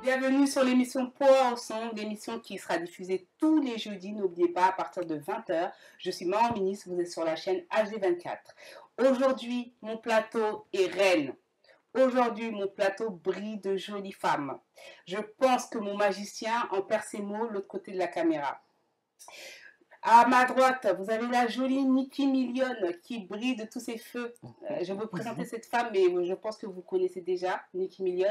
Bienvenue sur l'émission Power Ensemble, l'émission qui sera diffusée tous les jeudis. N'oubliez pas, à partir de 20 h. Je suis Maman Ministre, vous êtes sur la chaîne HD24. Aujourd'hui, mon plateau est reine. Aujourd'hui, mon plateau brille de jolies femmes. Je pense que mon magicien en perd ses mots de l'autre côté de la caméra. À ma droite, vous avez la jolie Nikki Million qui brille de tous ses feux. Je vais vous présenter cette femme, mais je pense que vous connaissez déjà Nikki Million.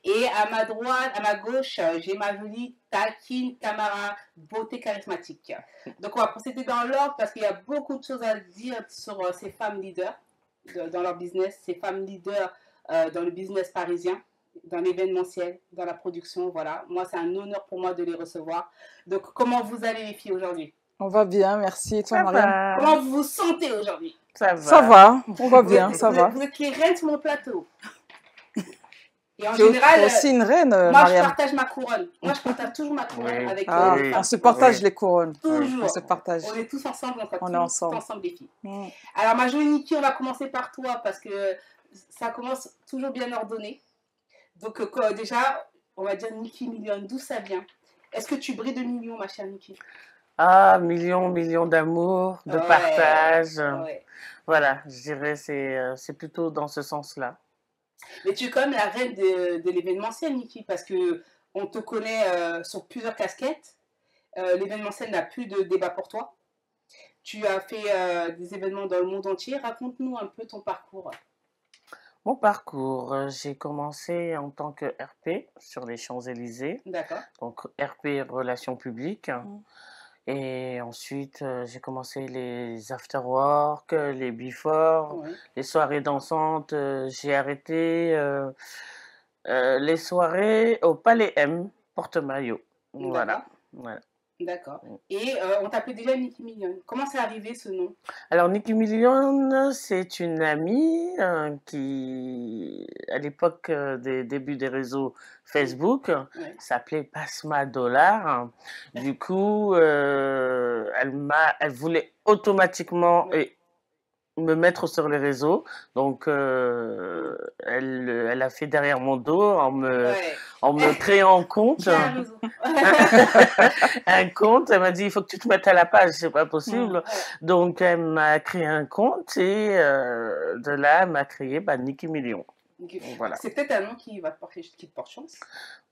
Et à ma droite, à ma gauche, j'ai ma jolie Takin Camara, beauté charismatique. Donc on va procéder dans l'ordre parce qu'il y a beaucoup de choses à dire sur ces femmes leaders dans leur business, ces femmes leaders dans le business parisien, dans l'événementiel, dans la production. Voilà, moi c'est un honneur pour moi de les recevoir. Donc comment vous allez les filles aujourd'hui? On va bien, merci. Et toi, Mariam? Comment vous vous sentez aujourd'hui? Ça va. Ça va, on va bien, ça va. Vous êtes les reines sur mon plateau. Et en général, aussi une reine, moi Mariam. je partage ma couronne. Moi je partage toujours ma couronne avec les femmes. On se partage les couronnes. Toujours. On se partage. On est tous ensemble, on est ensemble. Tous ensemble les filles. Alors ma jolie Nikki, on va commencer par toi parce que ça commence toujours bien ordonné. Donc déjà, on va dire Nikki Million, d'où ça vient? Est-ce que tu brilles de millions, ma chère Nikki? Ah, millions d'amour, de partage. Voilà, je dirais c'est plutôt dans ce sens-là. Mais tu es quand même la reine de l'événementiel, Nikki, parce que on te connaît sur plusieurs casquettes. L'événementiel n'a plus de débat pour toi. Tu as fait des événements dans le monde entier. Raconte-nous un peu ton parcours. Mon parcours, j'ai commencé en tant que RP sur les Champs-Élysées. D'accord. Donc RP Relations publiques. Et ensuite, j'ai commencé les after-work, les before, les soirées dansantes. J'ai arrêté les soirées au Palais M, Porte-Maillot. Voilà. D'accord. Et on t'appelait déjà Nikki Million. Comment c'est arrivé ce nom? Alors, Nikki Million, c'est une amie qui, à l'époque des débuts des réseaux Facebook, s'appelait Basma Dollar. Du coup, elle voulait automatiquement me mettre sur les réseaux. Donc, elle a fait derrière mon dos en me créant un compte. Un compte, elle m'a dit, il faut que tu te mettes à la page, c'est pas possible. Donc, elle m'a créé un compte et de là, elle m'a créé Nikki Million. Voilà. C'est peut-être un nom qui te porte chance.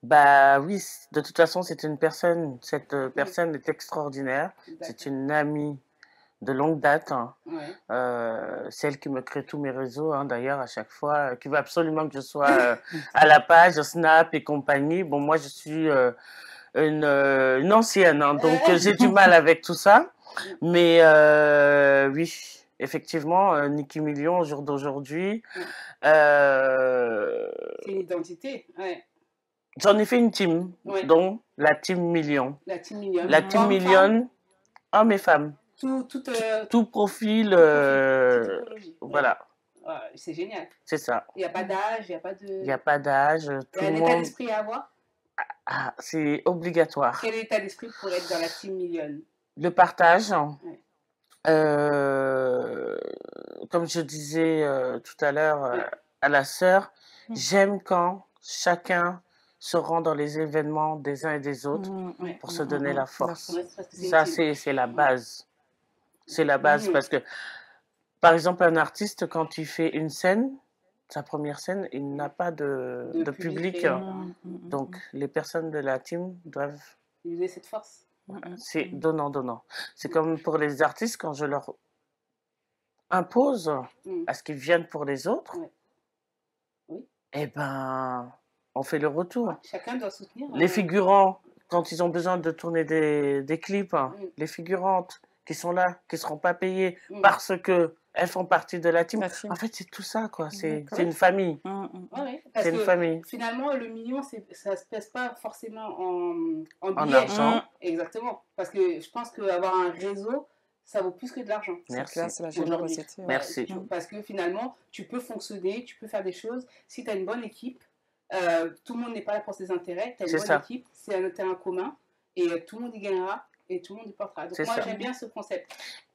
Bah oui, de toute façon, c'est une personne, cette personne est extraordinaire. C'est une amie de longue date, celle qui me crée tous mes réseaux, d'ailleurs, à chaque fois, qui veut absolument que je sois à la page, Snap et compagnie. Bon, moi, je suis une ancienne, donc j'ai du mal avec tout ça. Mais oui, effectivement, Nikki Million, au jour d'aujourd'hui. C'est une identité, J'en ai fait une team, dont la Team Million. La Team Million. La Team Million, hommes et femmes. Tout profil, voilà. C'est génial. C'est ça. Il n'y a pas d'âge, il n'y a pas de... Il n'y a pas d'âge. Il y a un état d'esprit à avoir? Ah, c'est obligatoire. Quel état d'esprit pour être dans la Team Million? Le partage. Comme je disais tout à l'heure à la sœur, j'aime quand chacun se rend dans les événements des uns et des autres pour se donner la force. Ça, c'est la base. C'est la base parce que, par exemple, un artiste, quand il fait une scène, sa première scène, il n'a pas de public. Donc, les personnes de la team doivent... user cette force. C'est donnant. C'est comme pour les artistes, quand je leur impose à ce qu'ils viennent pour les autres, eh ben, on fait le retour. Chacun doit soutenir. Les figurants, quand ils ont besoin de tourner des clips, les figurantes qui sont là, qui ne seront pas payées parce qu'elles font partie de la team. En fait, c'est tout ça, quoi. C'est une famille. C'est une famille. Finalement, le million, ça ne se pèse pas forcément en billets. Argent. Exactement. Parce que je pense qu'avoir un réseau, ça vaut plus que de l'argent. Merci. C'est la générosité. Merci. Parce que finalement, tu peux fonctionner, tu peux faire des choses. Si tu as une bonne équipe, tout le monde n'est pas là pour ses intérêts. Tu as une bonne équipe, c'est un terrain commun et tout le monde y gagnera et tout le monde y portera. Donc moi, j'aime bien ce concept.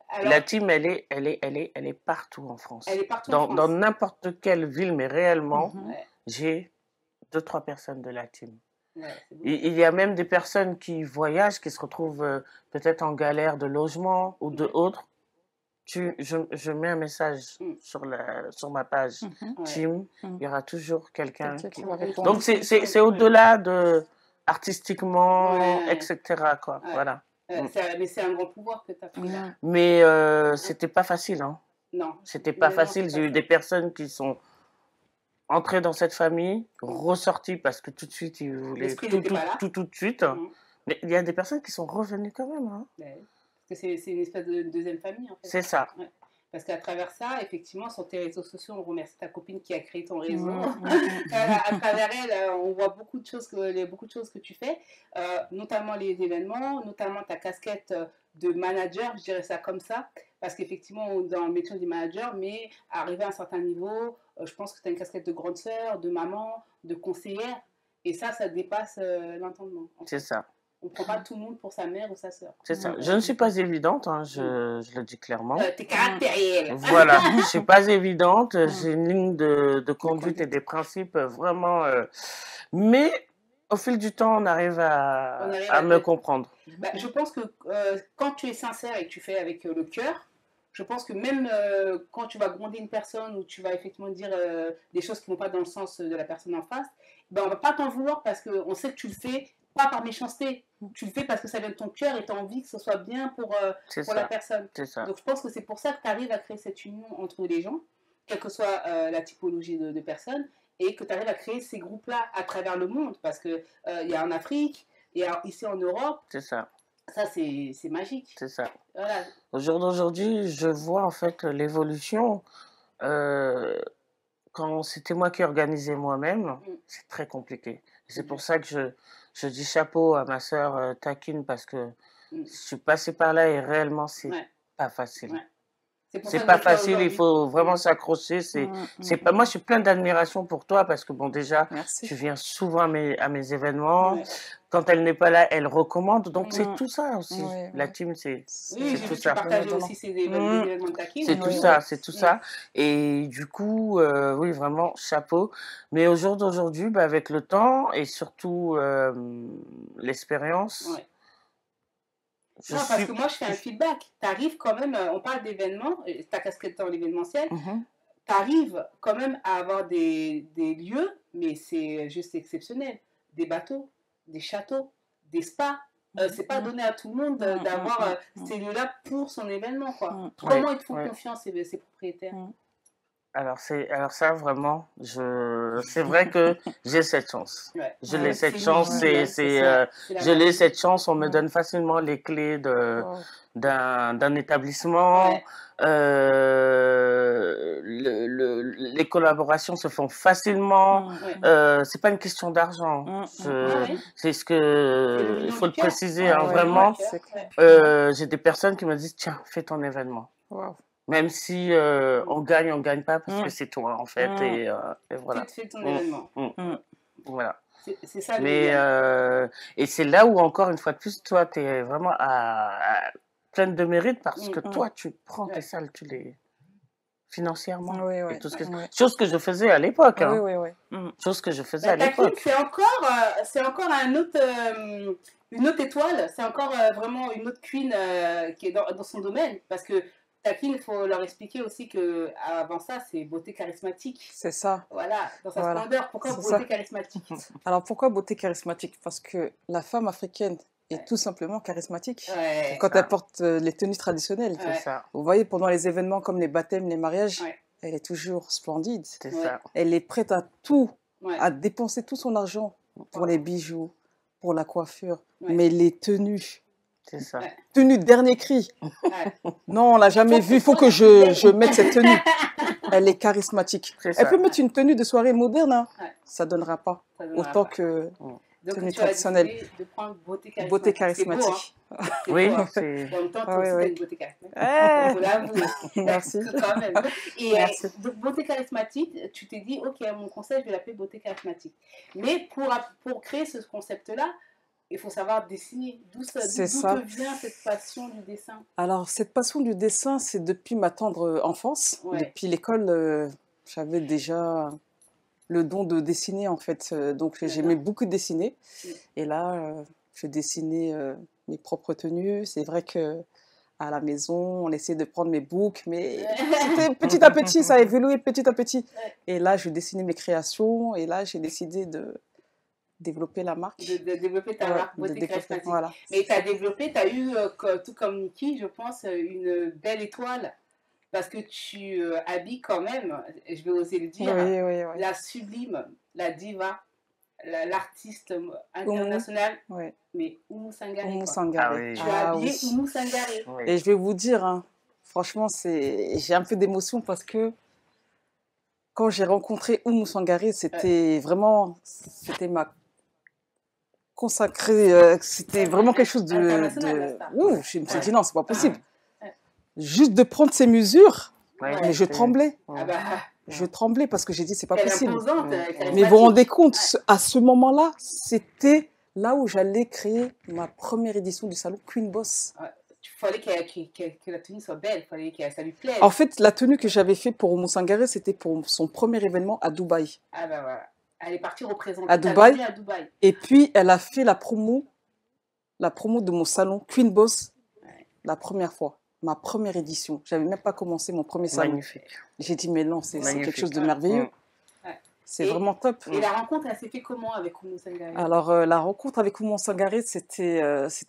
Alors, La team, elle est partout en France. elle est partout en France. Dans n'importe quelle ville, mais réellement, Ouais. j'ai 2-3 personnes de la team. Ouais, c'est beau. Il y a même des personnes qui voyagent, qui se retrouvent peut-être en galère de logement ou de autres. Je mets un message sur ma page team, il y aura toujours quelqu'un qui va répondre. Donc c'est au-delà de artistiquement, etc. quoi. Ouais. Voilà. Mais c'est un grand pouvoir que tu as pris là. Mais c'était pas facile, hein. Non. C'était pas Non, facile. c'est J'ai pas eu des personnes qui sont entrées dans cette famille, ressorties parce que tout de suite ils voulaient L'esprit n'était pas là. tout de suite. Mais il y a des personnes qui sont revenues quand même, hein. Ouais. Parce que c'est une espèce de deuxième famille en fait. C'est ça. Ouais. Parce qu'à travers ça, effectivement, sur tes réseaux sociaux, on remercie ta copine qui a créé ton réseau. À travers elle, on voit beaucoup de choses que tu fais, notamment les événements, notamment ta casquette de manager, je dirais ça comme ça, parce qu'effectivement, dans le métier du manager, mais arrivé à un certain niveau, je pense que tu as une casquette de grande sœur, de maman, de conseillère, et ça dépasse l'entendement. C'est ça. On ne prend pas tout le monde pour sa mère ou sa sœur. C'est ça. Je ne suis pas évidente, hein, je le dis clairement. T'es caractérielle. Voilà, je ne suis pas évidente. J'ai une ligne de conduite et des principes vraiment. Mais au fil du temps, on arrive à me comprendre. Bah, je pense que quand tu es sincère et que tu fais avec le cœur, je pense que même quand tu vas gronder une personne ou tu vas effectivement dire des choses qui ne vont pas dans le sens de la personne en face, ben, on ne va pas t'en vouloir parce qu'on sait que tu le fais pas par méchanceté. Tu le fais parce que ça vient de ton cœur et tu as envie que ce soit bien pour la personne. Ça. Donc je pense que c'est pour ça que tu arrives à créer cette union entre les gens, quelle que soit la typologie de personnes, et que tu arrives à créer ces groupes-là à travers le monde. Parce qu'il y a en Afrique, et ici en Europe. C'est ça. Ça, c'est magique. C'est ça. Voilà. Au jour d'aujourd'hui, je vois en fait l'évolution. Quand c'était moi qui organisais moi-même, c'est très compliqué. C'est pour ça que je dis chapeau à ma sœur Taquine parce que je suis passée par là et réellement, c'est pas facile. C'est pas facile, il faut vraiment s'accrocher. Moi, je suis plein d'admiration pour toi parce que, bon, déjà, tu viens souvent à mes événements. Ouais. Quand elle n'est pas là, elle recommande. Donc, c'est tout ça aussi. La team, c'est tout ça. Tu partages aussi ces événements de Taquine. C'est tout ça, c'est tout ça. Et du coup, oui, vraiment, chapeau. Mais au jour d'aujourd'hui, bah, avec le temps et surtout l'expérience. Non, parce que moi, je fais un feedback. Tu arrives quand même, on parle d'événements, ta casquette dans l'événementiel, tu arrives quand même à avoir des lieux, mais c'est juste exceptionnel. Des bateaux, des châteaux, des spas. C'est pas donné à tout le monde d'avoir ces lieux-là pour son événement, quoi. Comment ils te font confiance, ces propriétaires? Alors ça vraiment, c'est vrai que j'ai cette chance. Je l'ai cette chance, je l'ai cette chance. On me donne facilement les clés d'un établissement. Les collaborations se font facilement. C'est pas une question d'argent. C'est ce que il faut le préciser, hein, vraiment. J'ai des personnes qui me disent tiens, fais ton événement. Même si on gagne pas parce que c'est toi en fait et voilà. Tu fais ton événement. Voilà. C'est ça. Mais et c'est là où encore une fois de plus, toi, tu es vraiment pleine de mérite parce que toi, tu prends tes salles, tu les financièrement. Et tout chose que je faisais à l'époque. Hein. Chose que je faisais à l'époque. C'est encore une autre étoile. C'est encore vraiment une autre queen qui est dans son domaine parce que Taquine, il faut leur expliquer aussi qu'avant ça, c'est beauté charismatique. C'est ça. Voilà, dans sa splendeur. Pourquoi beauté charismatique? Alors, pourquoi beauté charismatique? Parce que la femme africaine est tout simplement charismatique. Quand elle porte les tenues traditionnelles. Vous voyez, pendant les événements comme les baptêmes, les mariages, elle est toujours splendide. Elle est prête à tout, à dépenser tout son argent pour les bijoux, pour la coiffure. Mais les tenues... C'est ça. Tenue dernier cri. Non, on l'a jamais vue. Il faut que je mette cette tenue. Elle est charismatique. Elle peut mettre une tenue de soirée moderne. Hein. Ça ne donnera pas. Autant que tenue traditionnelle. De prendre beauté charismatique. C'est beau, hein. Oui. En même temps, tu as une beauté charismatique. Merci. Quand même. Et donc, beauté charismatique, tu t'es dit, ok, mon concept, je vais l'appeler beauté charismatique. Mais pour créer ce concept-là, il faut savoir dessiner. D'où te vient cette passion du dessin? Alors, cette passion du dessin, c'est depuis ma tendre enfance. Depuis l'école, j'avais déjà le don de dessiner, en fait. Donc, j'aimais beaucoup dessiner. Et là, je dessinais mes propres tenues. C'est vrai que à la maison, on essayait de prendre mes books, mais c'était petit à petit, ça a évolué petit à petit. Et là, je dessinais mes créations. Et là, j'ai décidé de développer la marque. De développer ta marque beauté charismatique. Voilà. Mais tu as eu, tout comme Niki, je pense, une belle étoile. Parce que tu habilles quand même, je vais oser le dire, la sublime, la diva, l'artiste internationale, mais Oumou Sangaré. Oumou Sangaré. Tu as habillé Oumou Sangaré. Et je vais vous dire, hein, franchement, j'ai un peu d'émotion parce que quand j'ai rencontré Oumou Sangaré, c'était vraiment, c'était ma consacrée, c'était vraiment quelque chose de... Ouh, je me suis dit non, c'est pas possible. Juste de prendre ces mesures, mais je tremblais. Je tremblais parce que j'ai dit, c'est pas possible. Mais vous vous rendez compte, à ce moment-là, c'était là où j'allais créer ma première édition du salon Queen Boss. Il fallait que la tenue soit belle, il fallait que ça lui plaise. En fait, la tenue que j'avais faite pour Oumou Sangaré, c'était pour son premier événement à Dubaï. Ah ben voilà. Elle est partie représenter à Dubaï. Et puis, elle a fait la promo de mon salon Queen Boss la première fois. Ma première édition. Je n'avais même pas commencé mon premier salon. Magnifique. J'ai dit, mais non, c'est quelque chose de merveilleux. C'est vraiment top. Et la rencontre, elle s'est fait comment avec Oumou Sangaré? Alors, la rencontre avec Oumou Sangaré, c'était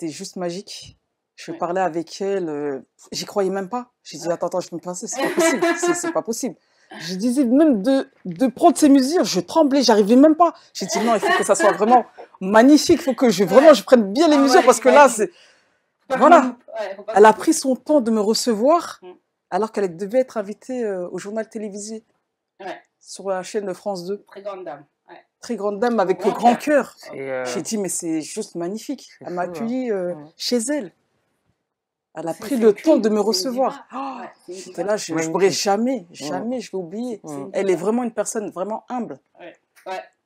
juste magique. Je parlais avec elle, j'y croyais même pas. J'ai dit, attends, je me pensais, c'est pas possible. C'est pas possible. Je disais même de prendre ces mesures, je tremblais, j'arrivais même pas. J'ai dit, non, il faut que ça soit vraiment magnifique. Il faut que je prenne bien les mesures parce que là, c'est... Voilà, elle a pris son temps de me recevoir alors qu'elle devait être invitée au journal télévisé sur la chaîne de France 2. Très grande dame. Très grande dame avec le grand cœur. J'ai dit, mais c'est juste magnifique. Elle m'a accueillie chez elle. Elle a pris le temps de me recevoir. J'étais là, je ne pourrais jamais, je vais oublier. Elle est vraiment une personne vraiment humble.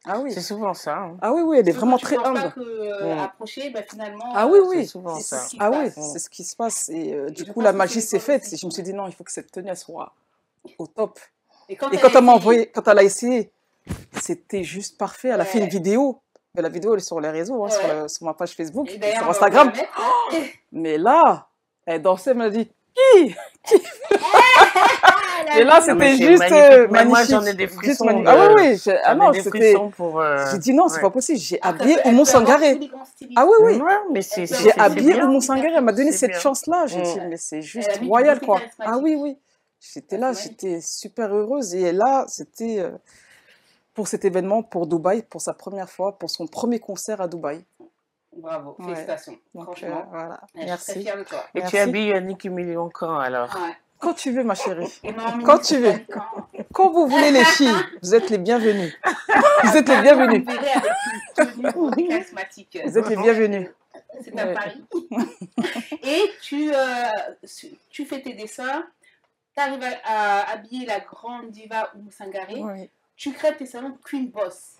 Ah oui. C'est souvent ça. Hein. Ah oui, elle est vraiment très humble. Pas que approcher, finalement. Ah oui, c'est souvent ça. Ah oui, c'est ce qui se passe. Et du coup, la magie s'est faite. Et je me suis dit, non, il faut que cette tenue elle soit au top. Et quand elle m'a envoyé, quand elle a essayé, c'était juste parfait. Elle a fait une vidéo. Mais la vidéo, elle est sur les réseaux, sur ma page Facebook, sur Instagram. Mais là, elle dansait, elle m'a dit, qui Et là, c'était juste magnifique. Mais moi, j'en ai des frissons. Ah oui, non, c'était... J'ai dit non, c'est pas possible. J'ai habillé Oumou Sangaré. Ah oui. J'ai habillé Oumou Sangaré. Elle m'a donné cette chance-là. J'ai dit, mais c'est juste royal, quoi. Ah oui. J'étais là, j'étais super heureuse. Et là, c'était pour cet événement, pour Dubaï, pour sa première fois, pour son premier concert à Dubaï. Bravo, félicitations. Donc, franchement, voilà. je suis très fière de toi. Et tu habilles Niki Million quand alors? Quand tu veux, ma chérie. Quand tu veux. Quand vous voulez, les filles, vous êtes les bienvenus. Vous êtes les bienvenus. Vous êtes les bienvenus. C'est un pari. Et tu fais tes dessins, tu arrives à habiller la grande diva Oumou Sangaré. Tu crées tes salons Queen Boss.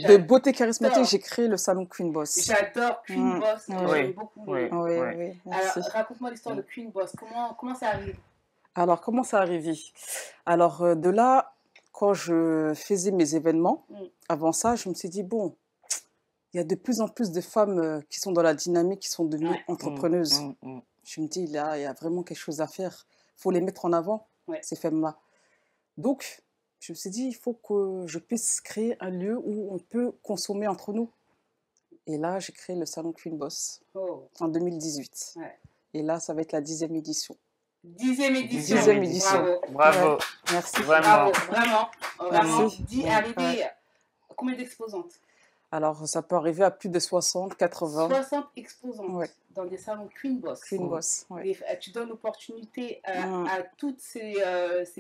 De beauté charismatique, j'ai créé le salon Queen Boss. J'adore Queen Boss. J'aime beaucoup. Oui, alors, raconte-moi l'histoire de Queen Boss. Comment ça arrive? Alors, comment ça arrivé? Alors, de là, quand je faisais mes événements, avant ça, je me suis dit, bon, il y a de plus en plus de femmes qui sont dans la dynamique, qui sont devenues entrepreneuses. Je me dis, là, il y a vraiment quelque chose à faire. Il faut les mettre en avant, ces femmes-là. Donc, je me suis dit, il faut que je puisse créer un lieu où on peut consommer entre nous. Et là, j'ai créé le salon Queen Boss en 2018. Et là, ça va être la 10e édition. 10e édition. Bravo. Merci. Vraiment. D'y arriver. Combien d'exposantes? Alors, ça peut arriver à plus de 60, 80. 60 exposantes dans des salons Queen Boss. Queen Boss, tu donnes l'opportunité à toutes ces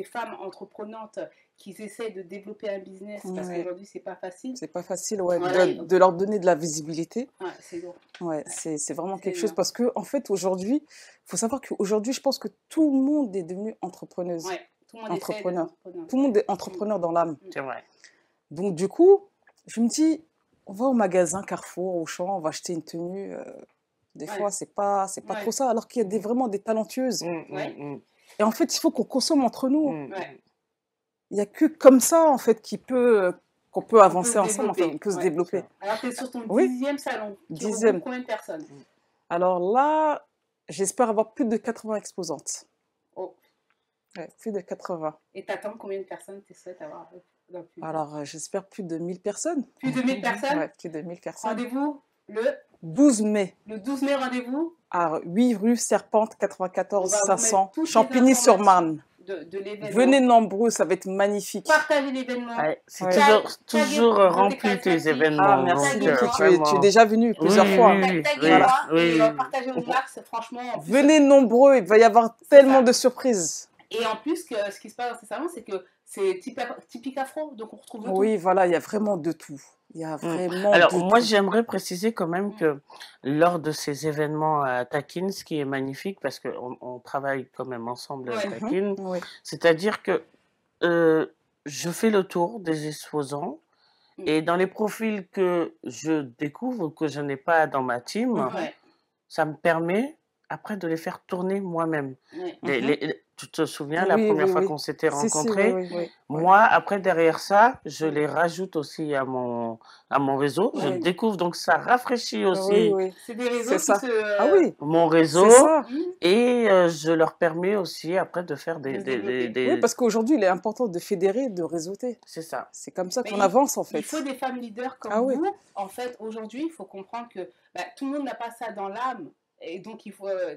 femmes entreprenantes qui essaient de développer un business parce qu'aujourd'hui, c'est pas facile. C'est pas facile, de leur donner de la visibilité. C'est lourd. C'est vraiment quelque chose parce que, en fait, aujourd'hui, il faut savoir qu'aujourd'hui, je pense que tout le monde est devenu entrepreneuse. Tout le monde entrepreneur. Tout le monde est entrepreneur dans l'âme. C'est vrai. Donc, du coup, je me dis, On va au magasin Carrefour, Auchan, on va acheter une tenue. Des fois, c'est pas trop ça, alors qu'il y a vraiment des talentueuses. Et en fait, il faut qu'on consomme entre nous. Il n'y a que comme ça, en fait, qu'on peut avancer ensemble, en fait, on peut se développer. Alors, tu es sur ton 10e salon. 10e. Combien de personnes? Alors là, j'espère avoir plus de 80 exposantes. Oh. Ouais, plus de 80. Et tu attends combien de personnes tu souhaites avoir? Alors, j'espère plus de 1000 personnes. Plus de 1000 personnes? Ouais, plus de 1000 personnes. Rendez-vous le 12 mai. Le 12 mai, rendez-vous à 8 rue Serpente 94 500, Champigny-sur-Marne. De l'événement. Venez nombreux, ça va être magnifique. Partagez l'événement. Ouais, c'est toujours rempli tes événements. Ah, merci beaucoup. Tu es déjà venu plusieurs fois. Partagez au max, franchement. Venez nombreux, il va y avoir tellement de surprises. Et en plus, ce qui se passe dans ces salons, c'est que c'est typique afro, donc on retrouve de tout. Oui, voilà, il y a vraiment de tout. Il y a vraiment Alors, moi, j'aimerais préciser quand même que lors de ces événements à Takin, ce qui est magnifique, parce qu'on travaille quand même ensemble à Takin, c'est-à-dire que je fais le tour des exposants et dans les profils que je découvre, que je n'ai pas dans ma team, ça me permet après de les faire tourner moi-même. Tu te souviens, la première fois qu'on s'était rencontrés, moi, après, derrière ça, je les rajoute aussi à mon réseau. Je découvre, donc ça rafraîchit aussi c'est des réseaux mon réseau. Et je leur permets aussi, après, de faire des... Oui, parce qu'aujourd'hui, il est important de fédérer, de réseauter. C'est ça. C'est comme ça qu'on avance, en fait. Il faut des femmes leaders comme vous. En fait, aujourd'hui, il faut comprendre que tout le monde n'a pas ça dans l'âme. Et donc,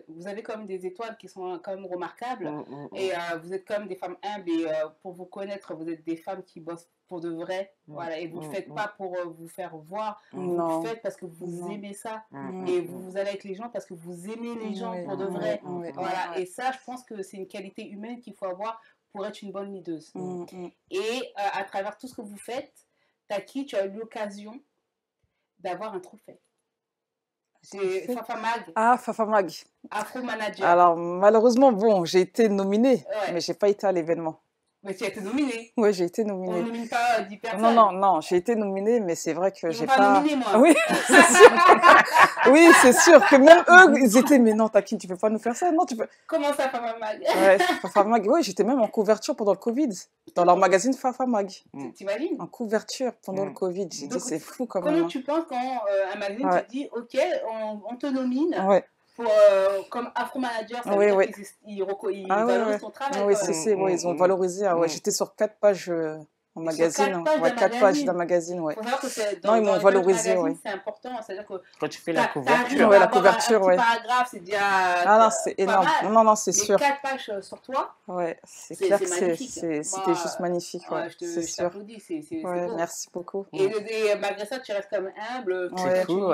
vous avez comme des étoiles qui sont quand même remarquables. Et vous êtes comme des femmes humbles. Et pour vous connaître, vous êtes des femmes qui bossent pour de vrai. Voilà, et vous ne le faites pas pour vous faire voir. Vous le faites parce que vous aimez ça. Et vous allez avec les gens parce que vous aimez les gens pour de vrai. Voilà. Et ça, je pense que c'est une qualité humaine qu'il faut avoir pour être une bonne leaduse. Et à travers tout ce que vous faites, Taki, tu as eu l'occasion d'avoir un trophée. C'est Fafa Mag. Ah, Fafa Mag. Afro Manager. Alors, malheureusement, bon, j'ai été nominée, mais je n'ai pas été à l'événement. Mais tu as été nominée. Oui, j'ai été nominée. On ne nomine pas 10 personnes. Non, j'ai été nominée, mais c'est vrai que j'ai pas... Ils m'ont pas nominée, moi. Oui, c'est sûr. Oui, c'est sûr que même eux, ils étaient, mais non, Takin, tu peux pas nous faire ça. Non, tu peux... Comment ça, Fafa Mag? Ouais, Fafa Mag, oui, j'étais même en couverture pendant le Covid, dans leur magazine Fafa Mag. T'imagines? En couverture pendant le Covid. J'ai dit, c'est fou quand même. Comment tu penses quand un magazine te dit, OK, on te nomine pour, comme Afro Manager, ça veut dire qu'ils valorisent ton travail. Oui, ils ont valorisé. J'étais sur 4 pages en magazine. 4 pages d'un magazine. Non, ils m'ont valorisé. C'est important. C'est-à-dire que quand tu fais la couverture. La couverture, un petit paragraphe, c'est déjà. Ah non, c'est énorme. Non, c'est sûr. 4 pages sur toi. Ouais, c'est clair que c'était juste magnifique. Je t'applaudis. Merci beaucoup. Et malgré ça, tu restes comme humble. C'est fou,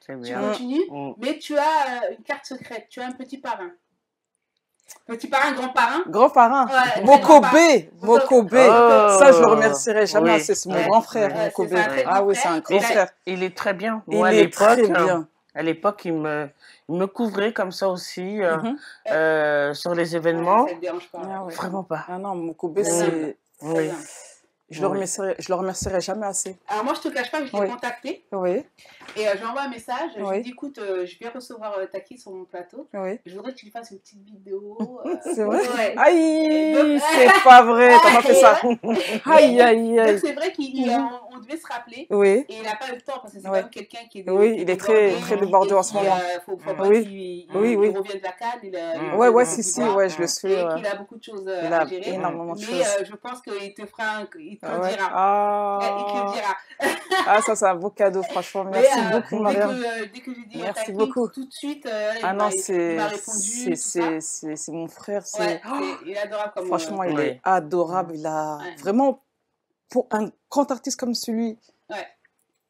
tu continues, mais tu as une carte secrète. Tu as un petit parrain. Petit parrain, grand parrain. Grand parrain. Mokobé. Ça, je le remercierai jamais assez. C'est mon grand frère, Mokobé. Ah oui, c'est un grand frère. Il est très bien. Moi, il est très bien. À l'époque, il me couvrait comme ça aussi sur les événements. Ça ne dérange pas. Vraiment pas. Ah non, Mokobé, c'est... Je le remercierai jamais assez. Alors moi, je te cache pas que je l'ai contacté. Oui. Et je lui envoie un message. Je lui dis, écoute, je viens recevoir Taki sur mon plateau. Oui. Je voudrais que tu lui fasses une petite vidéo. C'est vrai? Aïe, c'est pas vrai. T'as pas fait ça. Aïe. Donc c'est vrai qu'on devait se rappeler. Oui. Et il n'a pas eu le temps parce que c'est quand même quelqu'un qui est... Oui, il est très débordé en ce moment. Il faut pas qu'il revienne de la Cannes. Ouais, je le suis. Et qu'il a beaucoup de choses à gérer. Il a énormément de choses. Mais je pense qu'il te fera... Il te le dira. Il te le dira. Ah, ça, c'est un beau cadeau, franchement. Merci beaucoup, Mariam. Dès que j'ai dit merci beaucoup. Tout de suite, il m'a répondu. C'est mon frère. Il est adorable comme franchement, il est adorable. Il a vraiment, pour un grand artiste comme celui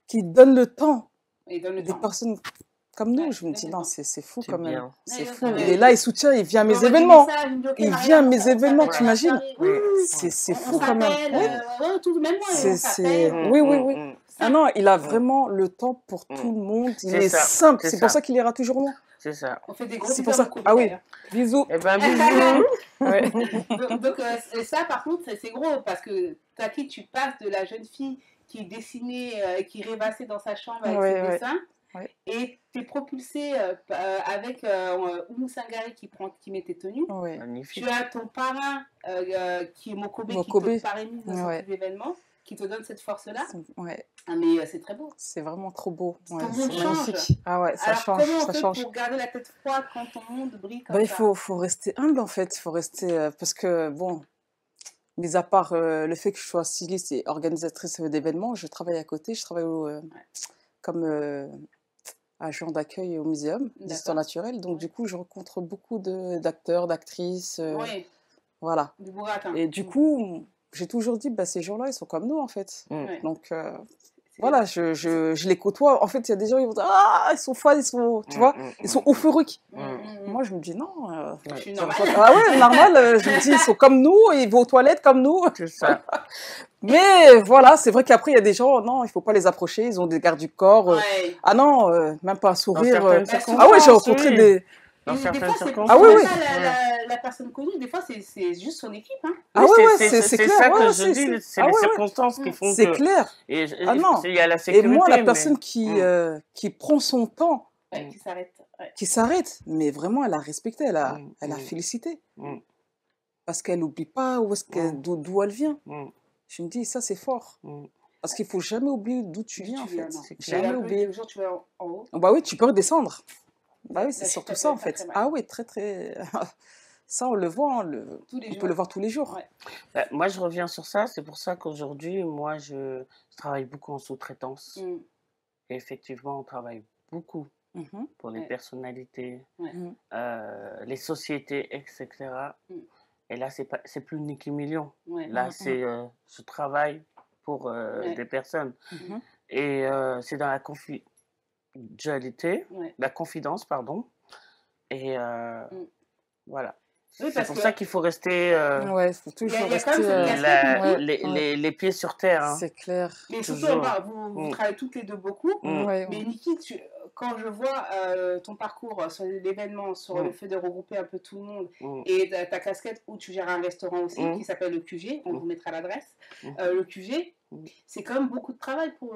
qui donne le temps des personnes comme nous, je me dis non, c'est fou quand même. C'est fou. Il est là, il soutient, il vient à mes événements. Il vient à mes événements, tu imagines? C'est fou quand même. Oui. Ah non, il a vraiment le temps pour tout le monde. Il est simple. C'est pour ça qu'il ira toujours loin. C'est ça. On fait des gros bisous. C'est pour ça. Ah oui. Bisous. Eh ben, bisous. Donc ça, par contre, c'est gros parce que Taki, tu passes de la jeune fille qui dessinait, qui rêvassait dans sa chambre avec ses dessins. Ouais. Et tu es propulsé avec Oumou Sangaré qui met tes tenues. Ouais. Tu as ton parrain qui est Mokobe. Qui te parémise dans cet événement, qui te donne cette force-là. Ouais. Ah, mais c'est très beau. C'est vraiment trop beau. Ton monde magnifique. Ah ouais, ça Alors, change. Comment on ça fait change. pour garder la tête froide quand ton monde brille comme ça? Il faut rester humble en fait. Il faut rester. Parce que, bon, mis à part le fait que je sois styliste et organisatrice d'événements, je travaille à côté. Je travaille comme agent d'accueil au muséum d'histoire naturelle. Donc, du coup, je rencontre beaucoup d'acteurs, d'actrices. Voilà. Du bourratin. Et du coup, j'ai toujours dit, ces gens-là, ils sont comme nous, en fait. Donc, voilà, je les côtoie. En fait, il y a des gens qui vont dire, ah, ils sont fans, ils sont, tu vois, ils sont euphoriques. Moi, je me dis, non. Je suis normale. Ah ouais, normal. Je me dis, ils sont comme nous, ils vont aux toilettes comme nous. C'est ça. Mais voilà, c'est vrai qu'après, il y a des gens, non, il ne faut pas les approcher, ils ont des gardes du corps. Ah non, même pas un sourire. Ah ouais, j'ai rencontré des... Des fois, c'est pas la personne connue, des fois, c'est juste son équipe. Hein. Ah ouais, c'est clair. Ça que je dis, c'est les circonstances qui font que... C'est clair. Ah non. Il y a la sécurité. Et moi, la personne qui prend son temps, qui s'arrête, mais vraiment, elle a respecté, elle a félicité. Parce qu'elle n'oublie pas d'où elle vient. Je me dis, ça, c'est fort. Parce qu'il ne faut jamais oublier d'où tu viens, en fait. Jamais oublier. Le jour où tu vas en haut. Bah oui, tu peux redescendre. Bah oui, c'est surtout ça, en fait. Ah oui, très, très... Ça, on le voit, on peut le voir tous les jours. Ouais. Moi, je reviens sur ça. C'est pour ça qu'aujourd'hui, moi, je travaille beaucoup en sous-traitance. Et effectivement, on travaille beaucoup pour les personnalités, les sociétés, etc. Et là, c'est plus Nicky Million. Là, c'est je travaille pour des personnes. Et c'est dans la confidentialité, la confidence, pardon. Et voilà. Oui, c'est pour ça qu'il faut rester il faut toujours rester les pieds sur terre. Hein. C'est clair. Mais surtout, vous travaillez toutes les deux beaucoup. Mais Nicky, quand je vois ton parcours sur l'événement, sur le fait de regrouper un peu tout le monde, et ta casquette où tu gères un restaurant aussi, qui s'appelle le QG, on vous mettra l'adresse, le QG, c'est quand même beaucoup de travail pour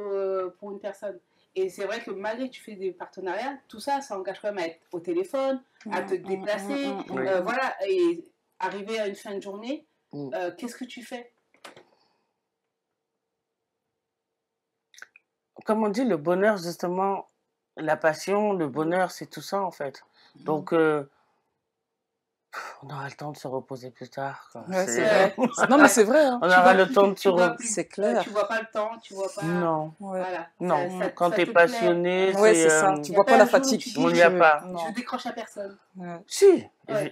une personne. Et c'est vrai que malgré que tu fais des partenariats, tout ça, ça engage quand même à être au téléphone, à te déplacer, voilà, et arriver à une fin de journée, qu'est-ce que tu fais? Comme on dit, le bonheur, justement, la passion, le bonheur, c'est tout ça, en fait. Donc, on aura le temps de se reposer plus tard. Ouais, c'est vrai. Non, mais c'est vrai. Hein. On aura le temps de se reposer. C'est clair. Tu vois pas le temps, tu vois pas... Non. Voilà. Non, quand tu es passionné, c'est ça. Tu vois pas la fatigue. Il n'y a pas. Je décroche à personne. Si.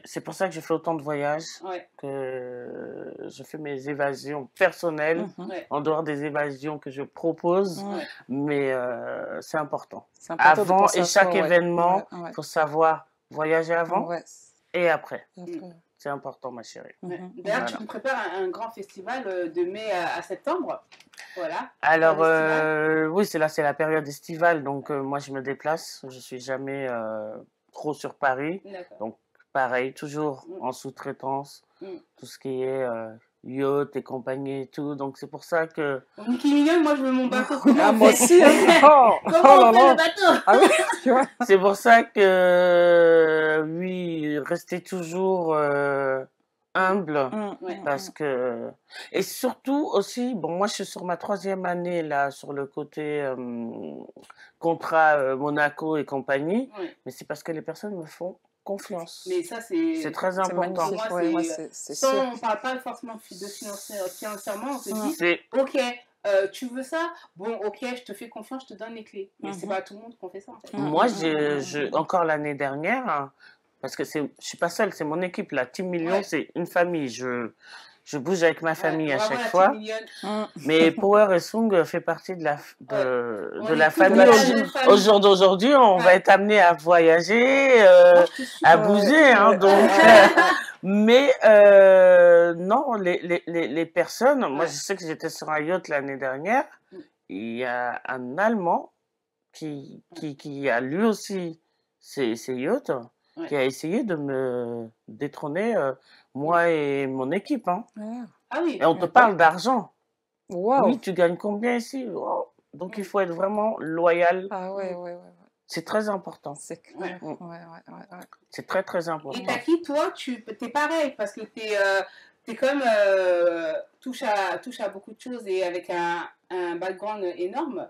C'est pour ça que je fais autant de voyages, que je fais mes évasions personnelles, en dehors des évasions que je propose, mais c'est important. Avant et chaque événement, il faut savoir voyager avant et après. C'est important, ma chérie. D'ailleurs, tu me prépares un grand festival de mai à septembre. Voilà. Alors, oui, c'est la période estivale, donc moi, je me déplace. Je ne suis jamais trop sur Paris. Donc, pareil, toujours en sous-traitance, tout ce qui est yacht et compagnie et tout. Donc, c'est pour ça que... Nicky Million, moi, je veux mon bateau. Moi aussi. Comment on fait le bateau? C'est pour ça que, oui, restez toujours humble. Parce que... Et surtout aussi, bon, moi, je suis sur ma 3e année, là, sur le côté contrat Monaco et compagnie. Mais c'est parce que les personnes me font confiance. Mais ça, c'est très important. Pour moi, c'est on ne parle pas forcément de financièrement, on se dit, ok, tu veux ça? Bon, ok, je te fais confiance, je te donne les clés. Mais c'est pas à tout le monde qu'on fait ça, en fait. Moi, encore l'année dernière, hein, parce que je suis pas seule, c'est mon équipe, la Team Million, c'est une famille. Je bouge avec ma famille à chaque fois. Mais Power et Sung fait partie de la famille. Au jour d'aujourd'hui, on va être amené à voyager, à bouger. Hein, donc, mais non, les personnes... Moi, je sais que j'étais sur un yacht l'année dernière. Il y a un Allemand qui a lui aussi ses yachts, qui a essayé de me détrôner... moi et mon équipe. Hein. Ah oui. Et on te parle d'argent. Waouh. Oui, tu gagnes combien ici? Wow. Donc, il faut être vraiment loyal. Ah ouais. C'est très important. C'est clair. Ouais. C'est très, très important. Et Taki, toi, t'es pareil, parce que t'es comme touche à beaucoup de choses et avec un background énorme.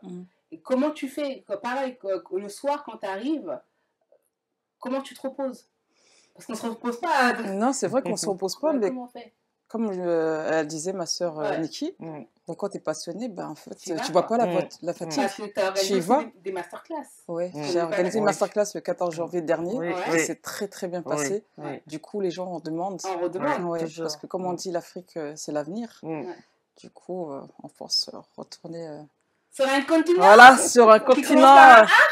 Et comment tu fais? Pareil, le soir, quand tu arrives, comment tu te reposes? Parce qu'on ne se repose pas. Non, c'est vrai qu'on ne se repose pas, mais comment on fait? comme elle disait, ma sœur Niki, donc quand tu es passionné, ben, en fait, tu ne vois pas la fatigue. Parce que tu as organisé des masterclass. Oui, j'ai organisé une masterclass le 14 janvier dernier et c'est très très bien passé. Du coup, les gens en demandent. On redemande. Parce que comme on dit, l'Afrique, c'est l'avenir. Du coup, on pense retourner... Sur un continent. Voilà, sur un continent.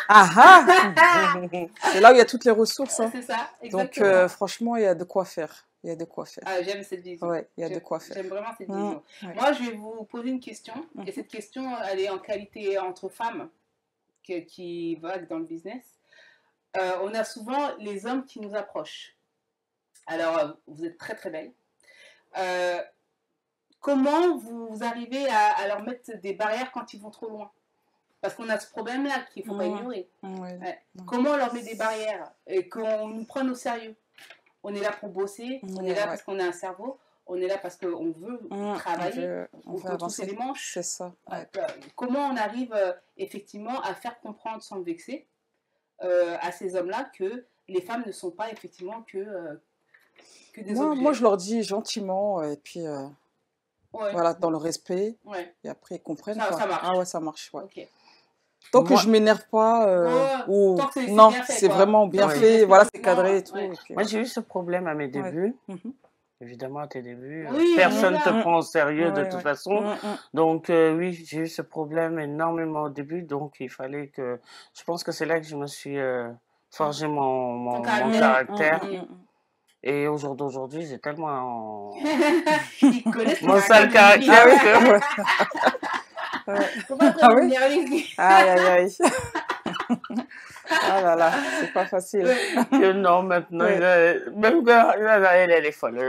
C'est là où il y a toutes les ressources. Hein. C'est ça, exactement. Donc, franchement, il y a de quoi faire. Il y a de quoi faire. Ah, j'aime cette vision. Ouais, il y a de quoi faire. J'aime vraiment cette vision. Moi, je vais vous poser une question. Et cette question, elle est en qualité entre femmes qui vaguent dans le business. On a souvent les hommes qui nous approchent. Alors, vous êtes très, très belle. Comment vous arrivez à leur mettre des barrières quand ils vont trop loin? Parce qu'on a ce problème-là qu'il ne faut pas ignorer. Comment on leur met des barrières et qu'on nous prenne au sérieux? On est là pour bosser, on est là parce qu'on a un cerveau, on est là parce qu'on veut travailler, on veut trousser les manches. C'est ça. Comment on arrive effectivement à faire comprendre sans le vexer à ces hommes-là que les femmes ne sont pas effectivement que des objets? Moi, je leur dis gentiment et puis voilà, dans le respect. Et après, ils comprennent. Ça marche. Ah ouais, ça marche. Okay. Tant que je ne m'énerve pas, ou non, c'est vraiment bien fait, voilà, c'est cadré et tout. Moi, j'ai eu ce problème à mes débuts. Évidemment, à tes débuts, Oui, personne ne te prend au sérieux de toute façon. Donc, oui, j'ai eu ce problème énormément au début. Donc, il fallait que... Je pense que c'est là que je me suis forgé mon caractère. Et aujourd'hui, j'ai tellement... mon sale caractère que... Faut pas trop venir ici. Aïe. Ah là là, c'est pas facile. Que non, maintenant, même elle est folle. Il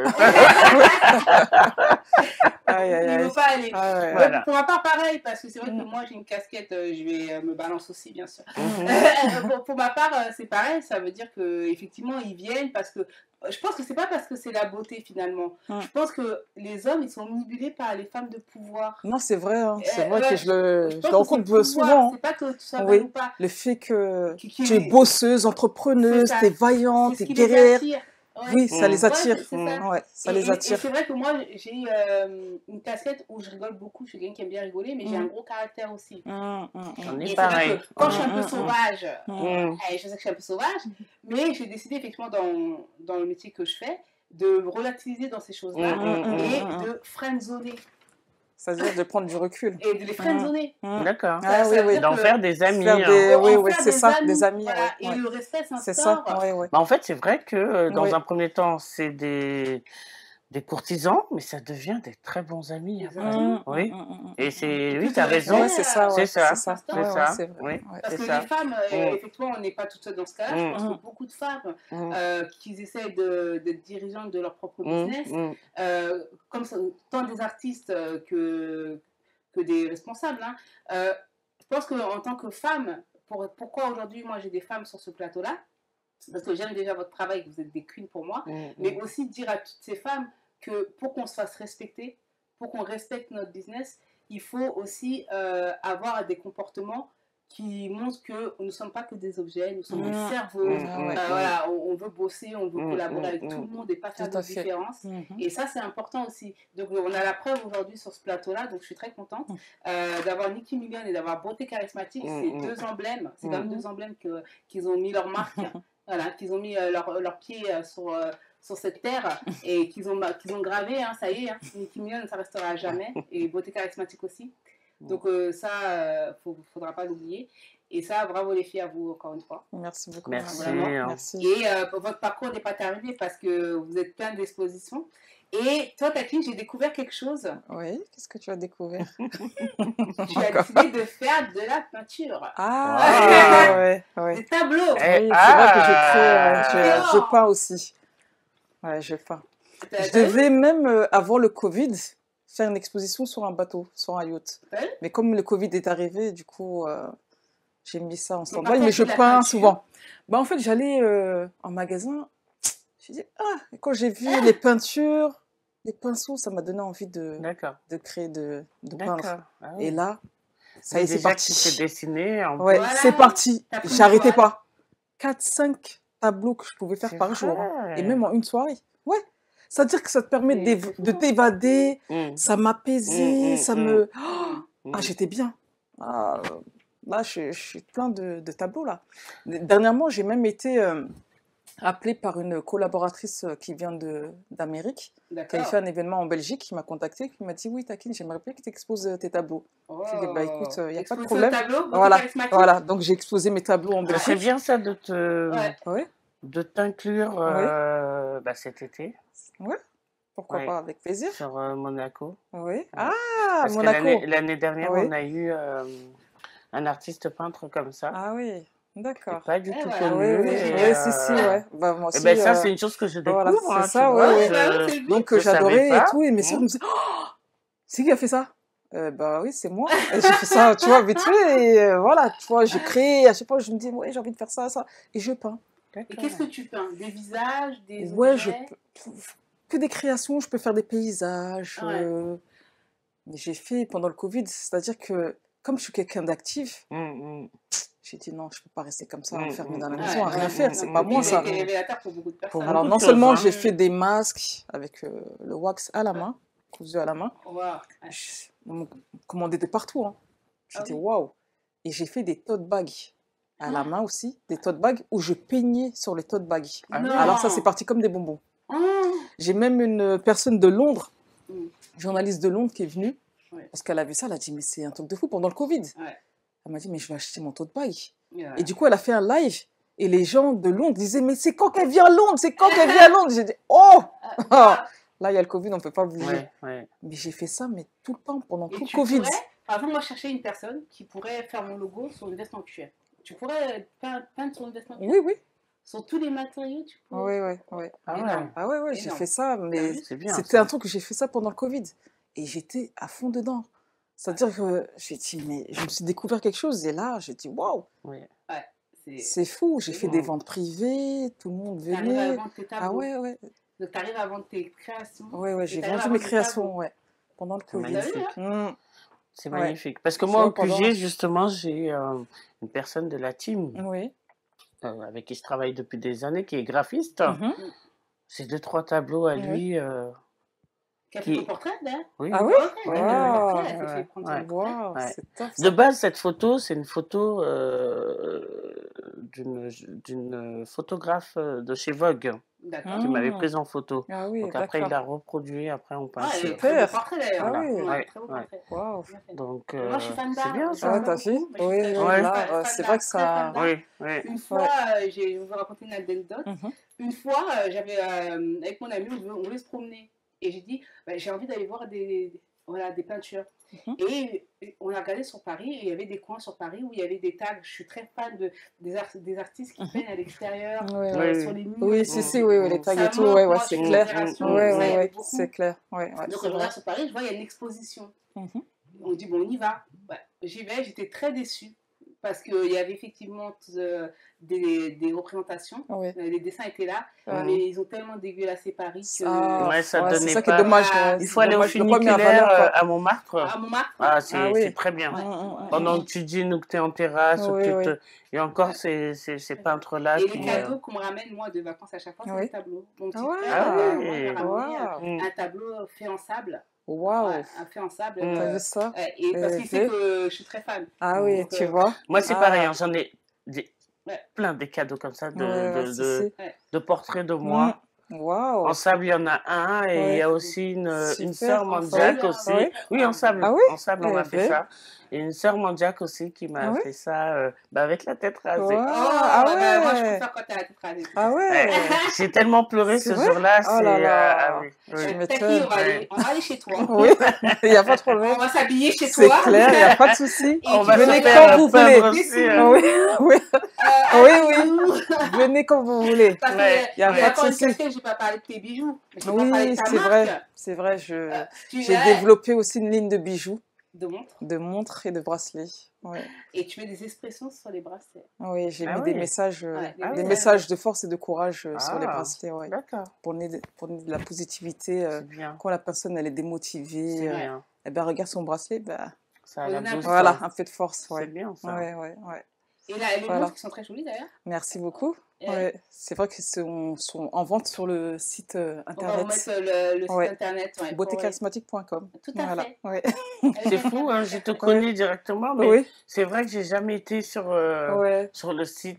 ne faut pas aller. Voilà. Pour ma part, pareil, parce que c'est vrai que moi, j'ai une casquette, je vais me balance aussi, bien sûr. Pour ma part, c'est pareil, ça veut dire qu'effectivement, ils viennent parce que... Je pense que c'est pas parce que c'est la beauté, finalement. Je pense que les hommes, ils sont manipulés par les femmes de pouvoir. Non, c'est vrai, hein. C'est vrai que je le rencontre souvent. C'est pas que tout ça va ou pas. Le fait que tu es bosseuse, entrepreneuse, tu es vaillante, tu es guerrière. Oui, ça les attire. Ça les attire. Et c'est vrai que moi, j'ai une casquette où je rigole beaucoup. Je suis quelqu'un qui aime bien rigoler, mais j'ai un gros caractère aussi. On est et pareil. Quand je suis un peu sauvage, je sais que je suis un peu sauvage, mais j'ai décidé effectivement dans le métier que je fais de relativiser dans ces choses-là et de friendzoner. C'est-à-dire de prendre du recul. Et de les friendzoner. D'accord. D'en faire des amis. Oui, c'est ça, des amis. Voilà. Et le respect s'instaure. C'est ça, En fait, c'est vrai que dans un premier temps, c'est des courtisans, mais ça devient des très bons amis. Oui. Et oui, tu as raison. C'est ça. C'est ça. Oui. Parce que les femmes, effectivement, on n'est pas toutes seules dans ce cas-là. Je pense que beaucoup de femmes qui essaient d'être dirigeantes de leur propre business, comme tant des artistes que des responsables, je pense qu'en tant que femme, pourquoi aujourd'hui, moi, j'ai des femmes sur ce plateau-là, parce que j'aime déjà votre travail, que vous êtes des queens pour moi, mais aussi dire à toutes ces femmes que pour qu'on se fasse respecter, pour qu'on respecte notre business, il faut aussi avoir des comportements qui montrent que nous ne sommes pas que des objets, nous sommes des cerveaux, voilà, on veut bosser, on veut collaborer avec tout le monde et pas faire de différence. Et ça, c'est important aussi. Donc, on a la preuve aujourd'hui sur ce plateau-là, donc je suis très contente d'avoir Nicki Million et d'avoir Beauté Charismatique. C'est deux emblèmes, c'est quand même deux emblèmes qu'ils ont mis leur marque, voilà, qu'ils ont mis leur pied sur cette terre et qu'ils ont gravé, ça y est, Nicki Million, ça restera à jamais, et Beauté Charismatique aussi. Donc ça, faudra pas l'oublier. Et ça, bravo les filles à vous encore une fois. Merci beaucoup. Merci. Et votre parcours n'est pas terminé parce que vous êtes plein d'expositions. Et toi, Taki, j'ai découvert quelque chose. Oui, qu'est-ce que tu as découvert? Tu as décidé de faire de la peinture. Des tableaux. Oui, c'est vrai que je peins aussi. Ouais, je peins. Je devais même, avant le Covid, faire une exposition sur un bateau, sur un yacht. Ouais. Mais comme le Covid est arrivé, du coup, j'ai mis ça en stand-by, mais je peins souvent. Bah, en fait, j'allais en magasin, je dis, et quand j'ai vu les peintures, les pinceaux, ça m'a donné envie de créer, de peindre. Ah, oui. Et là, ça y est, c'est parti. C'est dessiné. Ouais, voilà, c'est parti. J'arrêtais pas. 4-5 tableaux que je pouvais faire par jour. Et même en une soirée. Ouais. C'est-à-dire que ça te permet de t'évader, ça m'apaisait, ça me... Ah, j'étais bien. Ah, là, je suis plein de tableaux, là. Dernièrement, j'ai même été appelée par une collaboratrice qui vient d'Amérique, qui a fait un événement en Belgique, qui m'a contactée, qui m'a dit « Oui, Takine, j'aimerais bien que tu exposes tes tableaux. Oh. » J'ai dit « Bah écoute, il n'y a pas de problème. » Voilà, donc j'ai exposé mes tableaux en Belgique. C'est bien ça de t'inclure cet été. Ouais. Pourquoi pas, avec plaisir. Sur Monaco. Oui. Ah, parce Monaco. L'année dernière, on a eu un artiste peintre comme ça. Ah oui, d'accord. Pas du tout connu. Oui, si, ouais. Bah, moi aussi, ça, c'est une chose que je découvre. Voilà, c'est ça, oui. Donc, j'adorais et tout. Et mes soeurs me disaient, c'est qui a fait ça? Bah oui, c'est moi. Et j'ai fait ça, tu vois, vite fait. Et voilà, tu vois, j'ai créé. À chaque fois, je me dis, ouais, j'ai envie de faire ça, ça. Et je peins. Et qu'est-ce que tu peins? Des visages, des objets? Que des créations, je peux faire des paysages. Mais j'ai fait pendant le Covid, c'est-à-dire que comme je suis quelqu'un d'actif, j'ai dit non, je ne peux pas rester comme ça, enfermé dans la maison, à rien faire, c'est pas moi ça. C'est révélateur pour beaucoup de personnes. Alors non seulement j'ai fait des masques avec le wax à la main, cousu à la main, on m'a commandé de partout. Hein. J'ai dit waouh. Et j'ai fait des tote bags à la main aussi, des tote bags où je peignais sur les tote bags. Alors ça c'est parti comme des bonbons. J'ai même une personne de Londres, journaliste de Londres qui est venue, parce qu'elle a vu ça, elle a dit mais c'est un truc de fou pendant le Covid. Elle m'a dit mais je vais acheter mon tote bag. Et du coup elle a fait un live et les gens de Londres disaient mais c'est quand qu'elle vient à Londres, c'est quand qu'elle vient à Londres. J'ai dit oh là il y a le Covid, on ne peut pas bouger. Mais j'ai fait ça mais tout le temps pendant tout le Covid. Par exemple moi je cherchais une personne qui pourrait faire mon logo sur une veste en cuir. Tu pourrais peindre sur une veste en cuir? Oui. Sur tous les matériaux, tu peux... Oui. Ah ouais, j'ai fait ça, mais c'était un truc que j'ai fait ça pendant le Covid. Et j'étais à fond dedans. C'est-à-dire que j'ai dit, mais je me suis découvert quelque chose. Et là, j'ai dit, waouh, c'est fou. J'ai fait des ventes privées, tout le monde venait. T'arrives à vendre tes tableaux. Ah ouais. Donc t'arrives à vendre tes créations. Ouais, j'ai vendu mes créations, pendant le Covid. C'est magnifique. Parce que moi, au QG, justement, j'ai une personne de la team. Avec qui je travaille depuis des années, qui est graphiste. J'ai 2-3 tableaux à lui. Qui a fait ton portrait, d'ailleurs? Oui. Ah oui? De base, cette photo, c'est une photo d'une photographe de chez Vogue. Qui m'avait prise en photo. Donc après, il l'a reproduit, après on passe. Super portrait d'ailleurs. Très beau portrait. Donc, moi, je suis fan d'art. c'est bien ça. T'as vu? Oui, c'est vrai que ça... Une fois, je vais vous raconter une anecdote. Une fois, j'avais, avec mon ami, on voulait se promener. Et j'ai dit, j'ai envie d'aller voir des peintures. Et on a regardé sur Paris, et il y avait des coins sur Paris où il y avait des tags. Je suis très fan des artistes qui peignent à l'extérieur, sur les murs. Oui, les tags et tout, c'est clair. C'est clair. Donc, je regarde sur Paris, je vois, il y a une exposition. On dit, bon, on y va. J'y vais, j'étais très déçue. Parce qu'il y avait effectivement des représentations, les dessins étaient là, mais ils ont tellement dégueulassé Paris que... ça donnait c'est ça qui est dommage. Il faut aller au funiculaire à Montmartre. À Montmartre. C'est très bien. Pendant que tu dînes ou que tu es en terrasse, et encore ces peintres-là. Et les cadeaux qu'on me ramène, moi, de vacances à chaque fois, c'est des tableaux. Mon petit frère m'a ramené un tableau fait en sable. Waouh! Fait en sable. T'as vu ça? Et parce qu'il sait que je suis très fan. Ah oui, donc, tu vois. Moi, c'est pareil, j'en ai plein de cadeaux comme ça, de portraits de moi. Wow. En sable, il y en a un, et il y a aussi une sœur Manjac aussi. Oui, en sable. Ah oui? En sable, on a fait ça. Et une sœur Mandiac aussi qui m'a fait ça avec la tête rasée. Oh, ah ouais. Moi, je préfère quand t'as la tête rasée. Ah ouais. J'ai tellement pleuré ce jour-là. Oh là là. On va aller chez toi. Oui, il n'y a pas de problème. On va s'habiller chez toi. C'est clair, il n'y a pas de souci. Venez quand vous voulez. Oui. Venez quand vous voulez. Il n'y a pas de souci. Je n'ai pas parlé de tes bijoux. Oui, c'est vrai. C'est vrai. J'ai développé aussi une ligne de bijoux. De montres et de bracelets. Ouais. Et tu mets des expressions sur les bracelets. Oui, j'ai mis des messages de force et de courage sur les bracelets. Ouais. D'accord. Pour donner de la positivité. Quand la personne elle est démotivée, et ben, regarde son bracelet, ça la booste. Voilà, un peu de force. C'est bien ça. Ouais. Et là, les montres qui sont très jolies d'ailleurs. Merci beaucoup. Ouais. C'est vrai qu'ils sont en vente sur le site internet. On va remettre le site internet. beautécharismatique.com. Tout à fait. Ouais. C'est fou, hein, je te connais directement, mais c'est vrai que j'ai jamais été sur le site.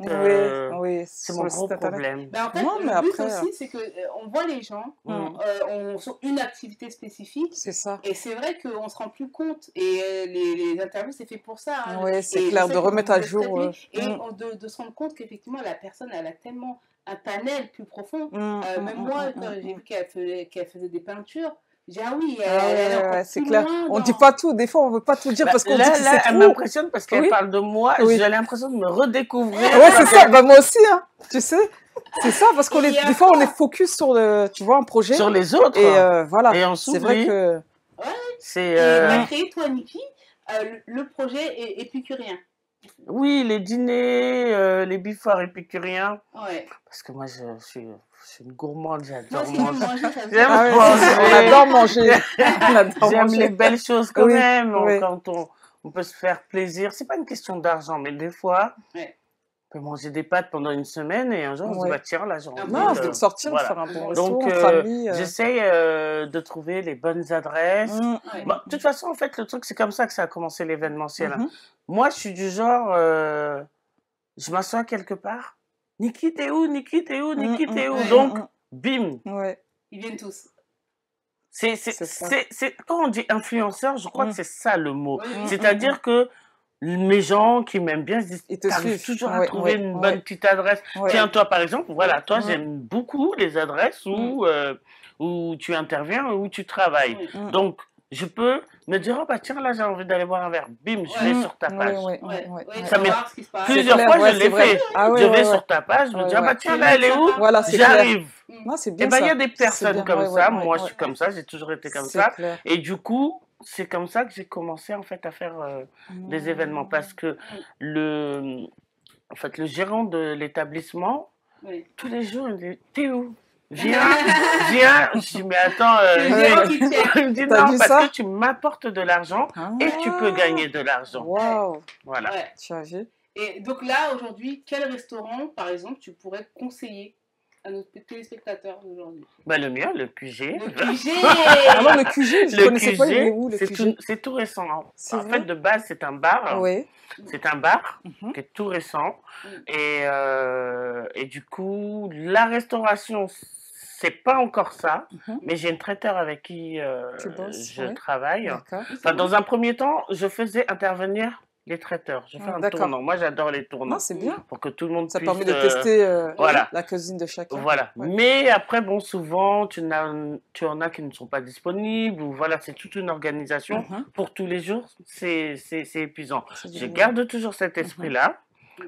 C'est mon gros problème. En fait, le but aussi, c'est qu'on voit les gens, on sur une activité spécifique. C'est ça. Et c'est vrai qu'on ne se rend plus compte. Et les interviews, c'est fait pour ça. Oui, c'est clair, de remettre à jour. Et de se rendre compte qu'effectivement, la personne, elle a tellement un panel plus profond. Même moi, quand j'ai vu qu'elle faisait des peintures, j'ai dit, ah oui, c'est clair. On ne dit pas tout. Des fois, on ne veut pas tout dire parce qu'on dit que c'est trop. Elle m'impressionne parce qu'elle parle de moi. J'ai l'impression de me redécouvrir. Oui, c'est ça. Moi aussi, hein. Tu sais. C'est ça, parce qu'on des fois, on est focus sur un projet. Sur les autres. Et voilà. Et on s'oublie. C'est vrai que... Et tu as créé, toi, Niki, le projet épicurien. Oui, les dîners, les biffards épicuriens. Ouais. Parce que moi, je suis une gourmande, j'adore manger. On adore manger. J'aime les belles choses quand même. Quand on peut se faire plaisir. C'est pas une question d'argent, mais des fois, on peut manger des pâtes pendant une semaine et un jour, on se dit, bah, tiens, là, j'ai envie de sortir, de faire un bon resto en famille. J'essaye de trouver les bonnes adresses. Bon, de toute façon, en fait, le truc, c'est comme ça que ça a commencé l'événementiel. Moi, je suis du genre, je m'assois quelque part. Niki, t'es où? Niki, t'es où? Niki, t'es où? Donc, bim. Ils viennent tous. Quand on dit influenceur, je crois que c'est ça le mot. C'est-à-dire que mes gens qui m'aiment bien, ils t'arrivent toujours à trouver une bonne petite adresse. Tiens, toi, par exemple, voilà, toi, j'aime beaucoup les adresses où tu interviens, où tu travailles. Donc, je peux me dire, oh bah tiens, là j'ai envie d'aller boire un verre. Bim, je vais sur ta page. Ça m'est plusieurs fois, je l'ai fait. Je vais sur ta page, je me dis, ah bah tiens, là elle est où? J'arrive. Et ben il y a des personnes comme ça. Moi, je suis comme ça, j'ai toujours été comme ça. Et du coup, c'est comme ça que j'ai commencé en fait à faire des événements. Parce que le gérant de l'établissement, tous les jours, il me dit, t'es où? Viens. Je dis, mais attends, il me dit non, parce que tu m'apportes de l'argent et tu peux gagner de l'argent. Waouh. Voilà. Tu as vu? Et donc là, aujourd'hui, quel restaurant, par exemple, tu pourrais conseiller à nos téléspectateurs d'aujourd'hui? Bah, le mien, le QG. Le QG. Alors, le QG, je ne connaissais pas, il est où, le QG? C'est tout récent. En fait, de base, c'est un bar. Oui. C'est un bar qui est tout récent. Et du coup, la restauration, c'est pas encore ça, mais j'ai une traiteur avec qui je travaille. Enfin, dans un premier temps, je faisais intervenir les traiteurs. Je fais un tournant. Moi, j'adore les tournants. C'est bien. Pour que tout le monde ça puisse... Ça permet de tester la cuisine de chacun. Voilà. Mais après, bon, souvent, tu en as qui ne sont pas disponibles. Ou voilà, c'est toute une organisation. Pour tous les jours, c'est épuisant. Je garde toujours cet esprit-là.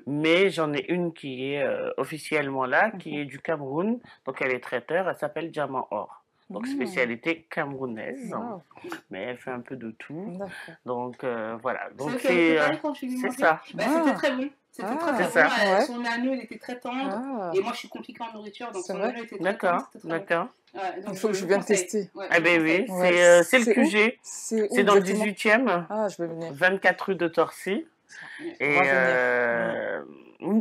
Mais j'en ai une qui est officiellement là, qui est du Cameroun. Donc, elle est traiteur. Elle s'appelle Diamant Or. Donc, spécialité camerounaise. Mais elle fait un peu de tout. Donc, voilà. Donc, c'est ça. C'était très bon. C'était très bon. Son agneau, il était très tendre. Et moi, je suis compliquée en nourriture. Donc, son agneau était très tendre. D'accord. Il faut que je vienne tester. Eh bien oui, c'est le QG. C'est dans le 18e. Ah, je vais venir. 24 rue de Torcy. Et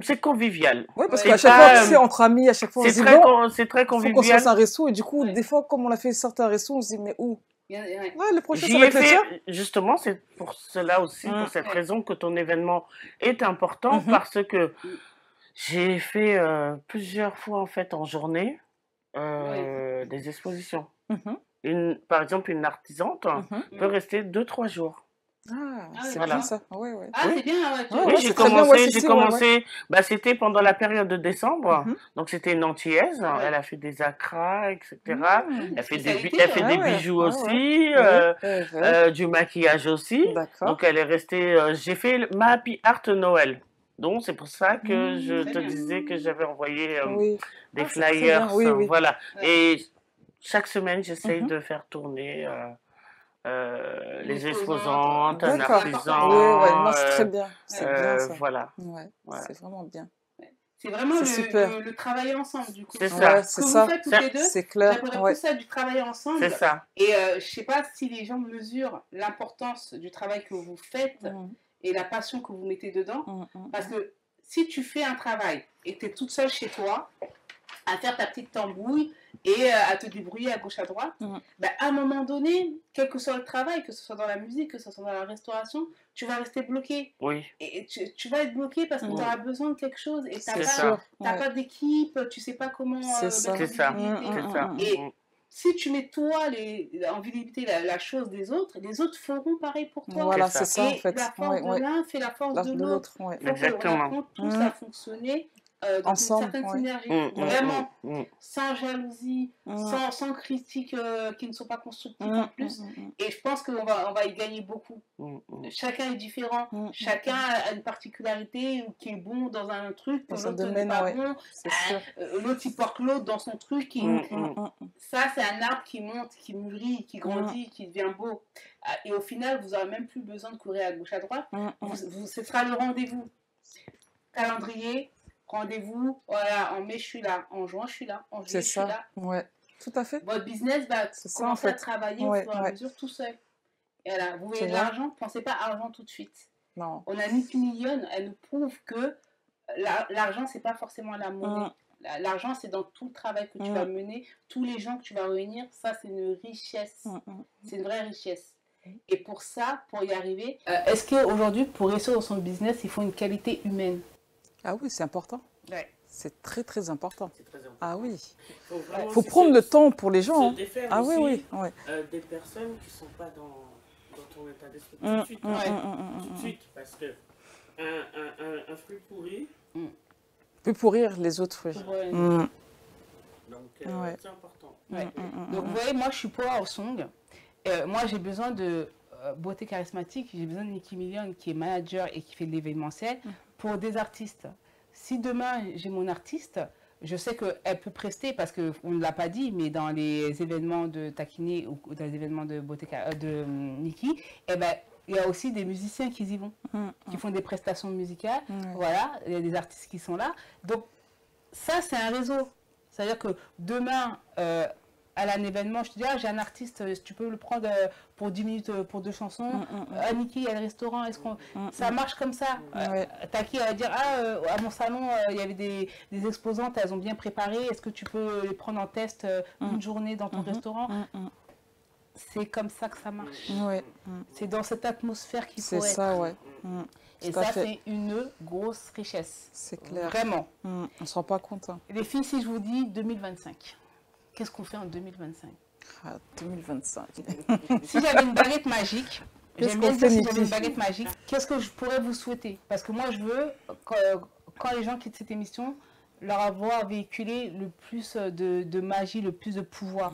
c'est convivial. Oui, parce qu'à chaque fois, tu sais, entre amis, à chaque fois, c'est très convivial. Il faut qu'on se fasse un resto. Et du coup, des fois, comme on a fait certains restos, on se dit, mais où? Le prochain, ça va être le tien. Justement, c'est pour cela aussi, pour cette raison que ton événement est important, parce que j'ai fait plusieurs fois, en fait, en journée, des expositions. Par exemple, une artisante peut rester 2-3 jours. C'est bien ça. Oui, c'est bien. Oui, j'ai commencé, c'était pendant la période de décembre. Donc, c'était une Antillaise. Elle a fait des acras, etc. Elle fait des bijoux aussi, du maquillage aussi. Donc, elle est restée... j'ai fait ma Happy Art Noël. Donc, c'est pour ça que je te disais que j'avais envoyé des flyers. Voilà. Et chaque semaine, j'essaye de faire tourner... les exposantes, un artisan. C'est très bien. C'est bien ça. Voilà. C'est vraiment bien. C'est vraiment le travailler ensemble, du coup. C'est ça. C'est ça. Vous faites toutes les deux, c'est clair. J'appellerais plus ça du travailler ensemble. C'est ça. Et je ne sais pas si les gens mesurent l'importance du travail que vous faites et la passion que vous mettez dedans. Parce que si tu fais un travail et que tu es toute seule chez toi, à faire ta petite tambouille et à te débrouiller à gauche à droite, à un moment donné, quel que soit le travail, que ce soit dans la musique, que ce soit dans la restauration, tu vas rester bloqué. Oui. Et tu vas être bloqué parce que tu auras besoin de quelque chose et tu n'as pas d'équipe, tu ne sais pas comment... C'est ça. Et si tu mets toi en visibilité la chose des autres feront pareil pour toi. Voilà, c'est ça en fait. La force de l'un fait la force de l'autre. Exactement. On apprend tous à fonctionner dans ensemble, une certaine synergie, vraiment, sans jalousie, sans critiques qui ne sont pas constructives en plus. Et je pense qu'on va y gagner beaucoup. Chacun est différent, chacun a une particularité qui est bon dans un truc, l'autre n'est pas bon, l'autre il porte l'autre dans son truc. Ça, c'est un arbre qui monte, qui mûrit, qui grandit, qui devient beau. Et au final, vous n'aurez même plus besoin de courir à gauche à droite. Ce sera le rendez-vous. Calendrier, rendez-vous, voilà, en mai je suis là, en juin je suis là, en juillet je suis là. Ouais, tout à fait. Votre business va commencer à travailler au fur et à mesure tout seul. Et voilà, vous voyez l'argent, ne pensez pas à argent tout de suite. Non. On a Nicky Million, elle nous prouve que l'argent c'est pas forcément la monnaie. L'argent c'est dans tout le travail que tu vas mener, tous les gens que tu vas réunir, ça c'est une richesse, c'est une vraie richesse. Et pour ça, pour y arriver, est-ce qu'aujourd'hui pour réussir dans son business, il faut une qualité humaine? Ah oui, c'est important. Ouais. C'est très très important. Ah oui. Il faut prendre le temps pour les gens. Ah oui. Des personnes qui ne sont pas dans ton état d'esprit tout de suite. Tout de suite. Parce que un fruit pourri peut pourrir les autres fruits. Donc c'est important. Donc vous voyez, moi je suis Power Song. Moi j'ai besoin de beauté charismatique, j'ai besoin de Nicky Million qui est manager et qui fait de l'événementiel pour des artistes. Si demain j'ai mon artiste, je sais qu'elle peut prester parce qu'on ne l'a pas dit, mais dans les événements de Taquiné ou dans les événements de beauté de Nicky, il y a aussi des musiciens qui y vont, qui font des prestations musicales. Voilà, il y a des artistes qui sont là. Donc ça c'est un réseau. C'est-à-dire que demain, à un événement, je te dis, j'ai un artiste, tu peux le prendre pour 10 minutes pour 2 chansons. Nicky, il y a le restaurant, ça marche comme ça. Taki va dire, à mon salon, il y avait des exposantes, elles ont bien préparé, est-ce que tu peux les prendre en test une journée dans ton restaurant? C'est comme ça que ça marche. C'est dans cette atmosphère qu'il faut être. C'est ça, Et ça, c'est une grosse richesse. C'est clair. Vraiment. On ne se rend pas compte. Les filles, si je vous dis 2025, qu'est-ce qu'on fait en 2025? 2025. Si j'avais une baguette magique, j'aime bien dire si j'avais une baguette magique, qu'est-ce que je pourrais vous souhaiter? Parce que moi, je veux, quand les gens quittent cette émission, leur avoir véhiculé le plus de magie, le plus de pouvoir.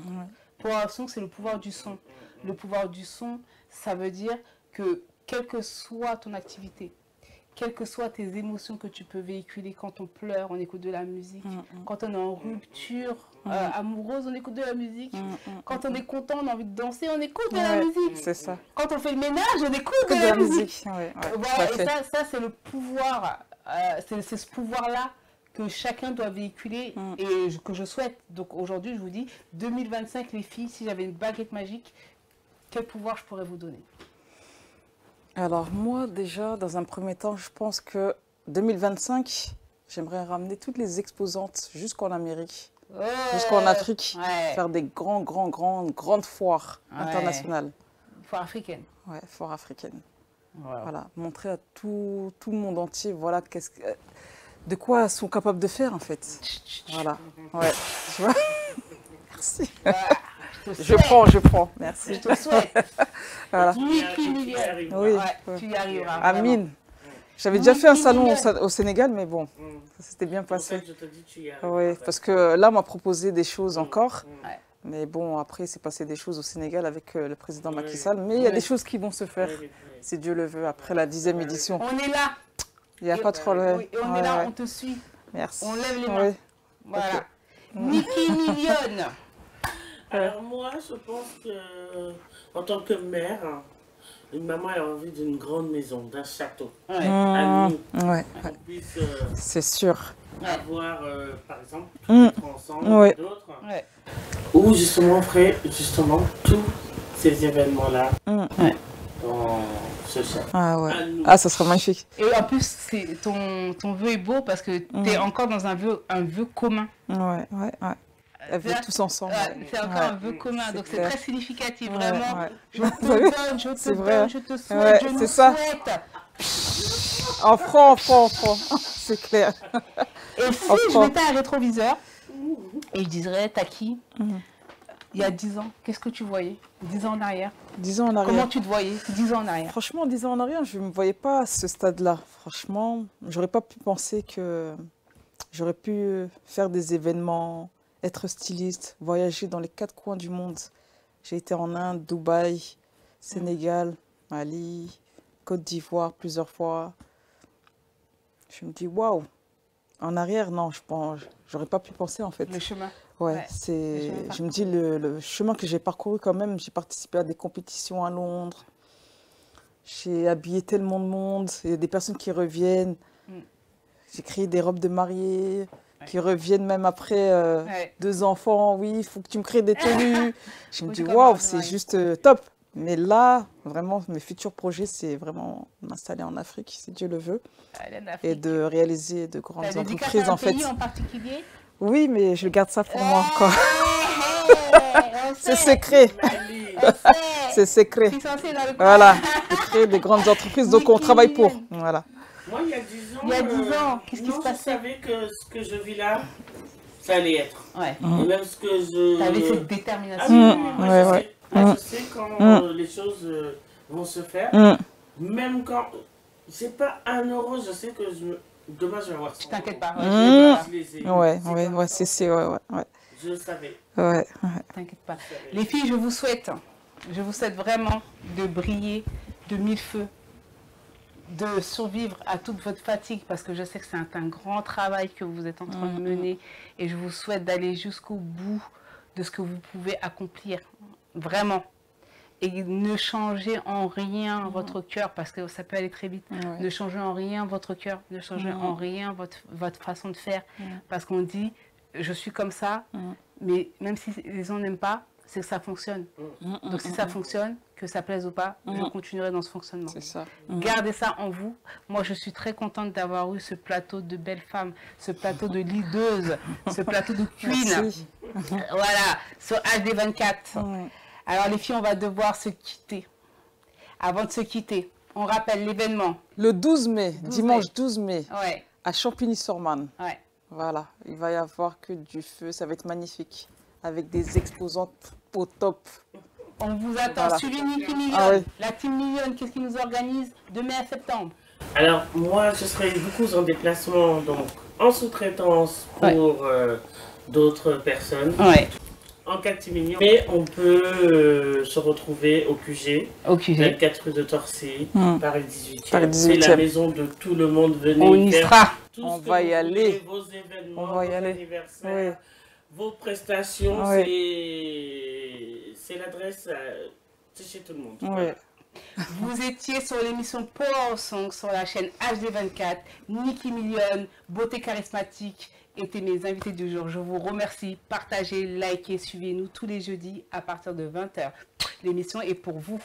Power Song, c'est le pouvoir du son. Le pouvoir du son, ça veut dire que quelle que soit ton activité, quelles que soient tes émotions que tu peux véhiculer, quand on pleure, on écoute de la musique. Quand on est en rupture amoureuse, on écoute de la musique. Quand on est content, on a envie de danser, on écoute de la musique. C'est ça. Quand on fait le ménage, on écoute de la musique. Voilà, et ça c'est le pouvoir, c'est ce pouvoir-là que chacun doit véhiculer et que je souhaite. Donc aujourd'hui, je vous dis, 2025, les filles, si j'avais une baguette magique, quel pouvoir je pourrais vous donner? Alors moi, déjà, dans un premier temps, je pense que 2025, j'aimerais ramener toutes les exposantes jusqu'en Amérique, jusqu'en Afrique, faire des grandes foires internationales. Foire africaine. Ouais, foire africaine. Voilà, montrer à tout le monde entier, voilà, de quoi sont capables de faire en fait. Voilà, tu vois. Merci. Je prends. Merci. Je te souhaite. Voilà. Nicki Million. Oui. Ouais, tu y arriveras. Amine. J'avais déjà fait un salon au Sénégal, mais bon, ça s'était bien passé. Je te dis, tu y arriveras. Oui, parce que là, on m'a proposé des choses encore. Mais bon, après, c'est passé des choses au Sénégal avec le président Macky Sall. Mais il y a des choses qui vont se faire, si Dieu le veut, après la 10e édition. On est là. Il n'y a pas de problème. Oui, on est là, on te suit. Merci. On lève les mains. Voilà. Okay. Nicki Million. Alors moi, je pense que, en tant que mère, une maman a envie d'une grande maison, d'un château. À nous. On puisse, c'est sûr. Avoir, par exemple, être ensemble, d'autres. Où justement, on ferait tous ces événements-là dans ce château. Ah, ça sera magnifique. Et en plus, ton vœu est beau parce que tu es encore dans un vœu commun. Ouais. Vivre tous ensemble. C'est encore un vœu commun, donc c'est très significatif, vraiment. Je te donne, je te donne, je te souhaite, je nous souhaite. En franc, c'est clair. Et si je mettais un rétroviseur et je dirais, Taki, il y a 10 ans, qu'est-ce que tu voyais 10 ans en arrière? 10 ans en arrière. Comment tu te voyais 10 ans en arrière? Franchement, 10 ans en arrière, je ne me voyais pas à ce stade-là. Franchement, j'aurais pas pu penser que j'aurais pu faire des événements, être styliste, voyager dans les 4 coins du monde. J'ai été en Inde, Dubaï, Sénégal, Mali, Côte d'Ivoire plusieurs fois. Je me dis, waouh! En arrière, non, j'aurais pas pu penser en fait. Le chemin. Ouais, je me dis, le chemin que j'ai parcouru quand même, j'ai participé à des compétitions à Londres. J'ai habillé tellement de monde, il y a des personnes qui reviennent. J'ai créé des robes de mariée qui reviennent même après 2 enfants. Oui, il faut que tu me crées des tenues. Je me dis, waouh, c'est juste top. Mais là, vraiment, mes futurs projets, c'est vraiment m'installer en Afrique, si Dieu le veut, et de réaliser de grandes entreprises, en fait. Pays en particulier? Oui, mais je garde ça pour moi encore. C'est secret. C'est secret. Voilà, de créer des grandes entreprises, donc on travaille pour. Voilà. Moi, il y a 10 ans, qu'est-ce qui se passait? Je savais que ce que je vis là, ça allait être. Et même ce que je... Tu avais cette détermination. Je sais quand les choses vont se faire. Même quand c'est pas 1 euro, je sais que demain je vais avoir ça. T'inquiète pas. Ouais, c'est ouais. Je le savais. Ouais. T'inquiète pas. Les filles, je vous souhaite vraiment de briller de 1000 feux, de survivre à toute votre fatigue, parce que je sais que c'est un grand travail que vous êtes en train de mener, et je vous souhaite d'aller jusqu'au bout de ce que vous pouvez accomplir. Vraiment. Et ne changez en rien votre cœur, parce que ça peut aller très vite. Ne changez en rien votre cœur, ne changez en rien votre façon de faire. Parce qu'on dit, je suis comme ça, mais même si les gens n'aiment pas, c'est que ça fonctionne. Donc si ça fonctionne, que ça plaise ou pas, je continuerai dans ce fonctionnement. C'est ça. Gardez ça en vous. Moi, je suis très contente d'avoir eu ce plateau de belles femmes, ce plateau de leaders, ce plateau de queen. Voilà, sur HD24. Alors les filles, on va devoir se quitter. Avant de se quitter, on rappelle l'événement. Le 12 mai, dimanche 12 mai, à Champigny-sur-Marne. Voilà, il va y avoir que du feu, ça va être magnifique. Avec des exposantes au top. On vous attend. Suivez Nicki Million. La Team Million, qu'est-ce qu'ils nous organise demain à septembre? Alors, moi, je serai beaucoup en déplacement, donc en sous-traitance pour d'autres personnes. En catiminion. Mais on peut se retrouver au QG. 24 rue de Torcy, Paris 18e. C'est la maison de tout le monde. Venez. On y sera. On va y aller. Vos événements, vos anniversaires, vos prestations, c'est l'adresse, c'est chez tout le monde. Vous étiez sur l'émission Power Song sur la chaîne HD24. Nicki Million, beauté charismatique, étaient mes invités du jour. Je vous remercie. Partagez, likez, suivez-nous tous les jeudis à partir de 20 h. L'émission est pour vous.